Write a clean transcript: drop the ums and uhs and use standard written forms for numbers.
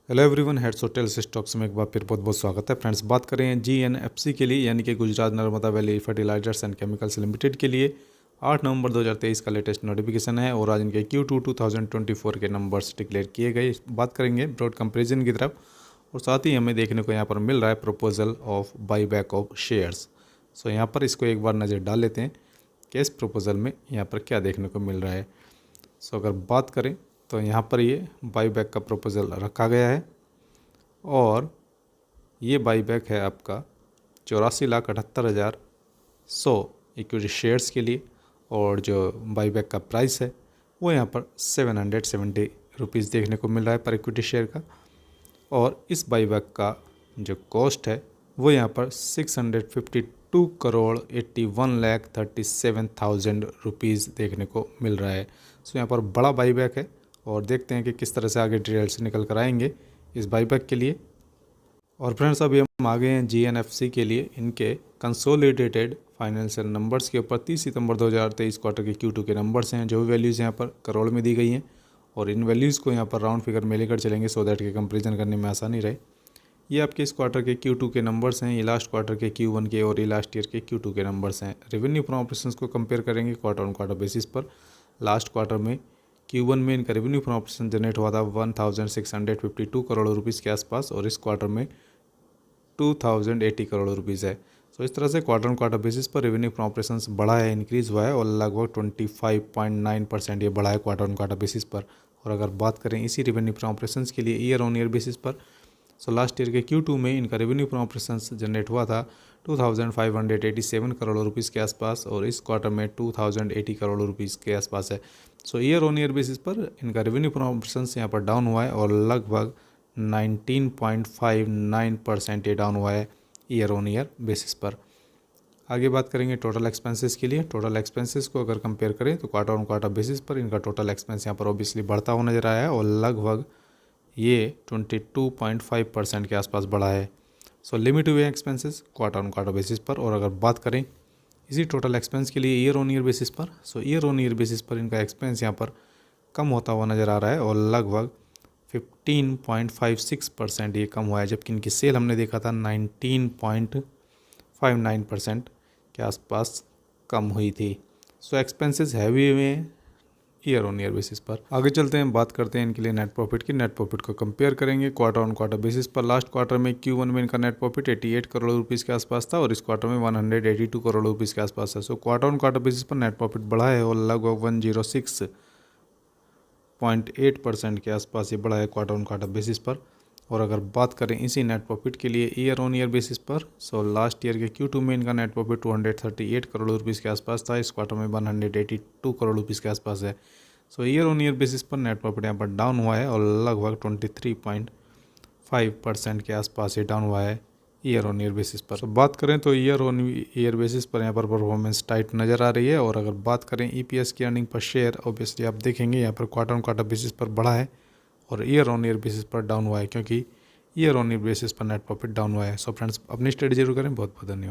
Hello everyone, heads hotels stocks में एक बार फिर बहुत बहुत स्वागत है। फ्रेंड्स, बात करें GNFC के लिए यानी कि Gujarat Narmada Valley Fertilizers and Chemicals Limited के लिए 8 नवंबर 2023 का लेटेस्ट नोटिफिकेशन है और आज इनके Q2 2024 के नंबर्स डिक्लेयर किए गए। बात करेंगे ब्रॉड कंपेरिजन की तरफ और साथ ही हमें देखने को यहाँ पर मिल रहा है proposal of buy back of shares. So यहाँ पर इसको एक बार नज़र डाल लेते हैं कि इस प्रपोजल में यहाँ पर क्या देखने को मिल रहा है। सो अगर बात करें तो यहाँ पर ये बाईबैक का प्रपोजल रखा गया है और ये बाईबैक है आपका 84,78,100 इक्विटी शेयर्स के लिए और जो बाईबैक का प्राइस है वो यहाँ पर 770 रुपीज़ देखने को मिल रहा है पर इक्विटी शेयर का। और इस बाईबैक का जो कॉस्ट है वो यहाँ पर 652,81,37,000 रुपीज़ देखने को मिल रहा है। सो यहाँ पर बड़ा बाईबैक है और देखते हैं कि किस तरह से आगे डिटेल्स निकल कर आएंगे इस बाईबैक के लिए। और फ्रेंड्स, अभी हम आ गए हैं GNFC के लिए इनके कंसोलिडेटेड फाइनेंशियल नंबर्स के ऊपर। 30 सितंबर 2023 क्वार्टर के Q2 के नंबर्स हैं। जो भी वैल्यूज़ यहाँ पर करोड़ में दी गई हैं और इन वैल्यूज़ को यहाँ पर राउंड फिगर में लेकर चलेंगे सो दैट के कंपेरिजन करने में आसानी रहे। ये आपके इस क्वार्टर के Q2 के नंबर्स हैं, ये लास्ट क्वार्टर के Q1 के और ये लास्ट ईयर के Q2 के नंबर्स हैं। रेवेन्यू फ्रॉम ऑपरेशंस को कंपेयर करेंगे क्वार्टर ऑन क्वार्टर बेसिस पर। लास्ट क्वार्टर में Q1 में इनका रेवेन्यू फ्रॉम ऑपरेशन जनरेट हुआ था 1652 करोड़ रुपीज़ के आसपास और इस क्वार्टर में 2080 करोड़ रुपीज़ है। सो इस तरह से क्वार्टर ऑन क्वार्टर बेसिस पर रेवेन्यू फ्रॉम ऑपरेशंस बढ़ा है, इंक्रीज़ हुआ है और लगभग 25.9% ये बढ़ा है क्वार्टर ऑन क्वार्टर बेसिस पर। और अगर बात करें इसी रेवेन्यू फ्रॉम ऑपरेशंस के लिए ईयर ऑन ईयर बेसिस पर, सो लास्ट ईयर के Q2 में इनका रेवेन्यू फ्रॉम ऑपरेशंस जनरेट हुआ था 2587 करोड़ रुपीज़ के आसपास और इस क्वार्टर में 2080 करोड़ रुपीज़ के आसपास है। सो ईयर ऑन ईयर बेसिस पर इनका रेवेन्यू फ्रॉम ऑपरेशंस यहाँ पर डाउन हुआ है और लगभग 19.59% ये डाउन हुआ है ईयर ऑन ईयर बेसिस पर। आगे बात करेंगे टोटल एक्सपेंसेस के लिए। टोटल एक्सपेंसेस को अगर कंपेयर करें तो क्वार्टर ऑन क्वार्टर बेसिस पर इनका टोटल एक्सपेंस यहाँ पर ऑब्वियसली बढ़ता हुआ नजर आया है और लगभग ये 22.5% के आसपास बढ़ा है। सो लिमिट हुए expenses quarter on quarter basis पर। और अगर बात करें इसी टोटल एक्सपेंस के लिए ईयर ऑन ईयर बेसिस पर, सो ईयर ऑन ईयर बेसिस पर इनका एक्सपेंस यहाँ पर कम होता हुआ नज़र आ रहा है और लगभग 15.56% ये कम हुआ है, जबकि इनकी सेल हमने देखा था 19.59% के आसपास कम हुई थी। सो एक्सपेंसेस हैवी हुए हैं ईयर ऑन ईयर बेसिस पर। आगे चलते हैं, बात करते हैं इनके लिए नेट प्रॉफिट की। नेट प्रॉफिट को कंपेयर करेंगे क्वार्टर ऑन क्वार्टर बेसिस पर। लास्ट क्वार्टर में Q1 में इनका नेट प्रॉफिट 88 करोड़ रुपीज़ के आसपास था और इस क्वार्टर में 182 करोड़ रुपीज़ के आसपास है। So quarter on quarter basis पर नेट प्रॉफिट बढ़ा है और लगभग 106.8% के आसपास ये बढ़ा है क्वार्टर ऑन क्वार्टर बेसिस पर। और अगर बात करें इसी नेट प्रॉफिट के लिए ईयर ऑन ईयर बेसिस पर, सो लास्ट ईयर के Q2 में इनका नेट प्रॉफिट 238 करोड़ रुपीज़ के आसपास था, इस क्वार्टर में 182 करोड़ रुपीज़ के आसपास है। सो ईयर ऑन ईयर बेसिस पर नेट प्रॉफिट यहाँ पर डाउन हुआ है और लगभग 23.5% के आसपास ये डाउन हुआ है ईयर ऑन ईयर बेसिस पर। तो बात करें तो ईयर ऑन ईयर बेसिस पर यहाँ पर परफॉर्मेंस टाइट नज़र आ रही है। और अगर बात करें EPS की अर्निंग पर शेयर, ऑब्वियसली आप देखेंगे यहाँ पर क्वार्टर ऑन क्वार्टर बेसिस पर बढ़ा है और ईयर ऑन ईयर बेसिस पर डाउन हुआ है, क्योंकि ईयर ऑन ईयर बेसिस पर नेट प्रॉफिट डाउन हुआ है। सो फ्रेंड्स, अपनी स्टडी जरूर करें। बहुत बहुत धन्यवाद।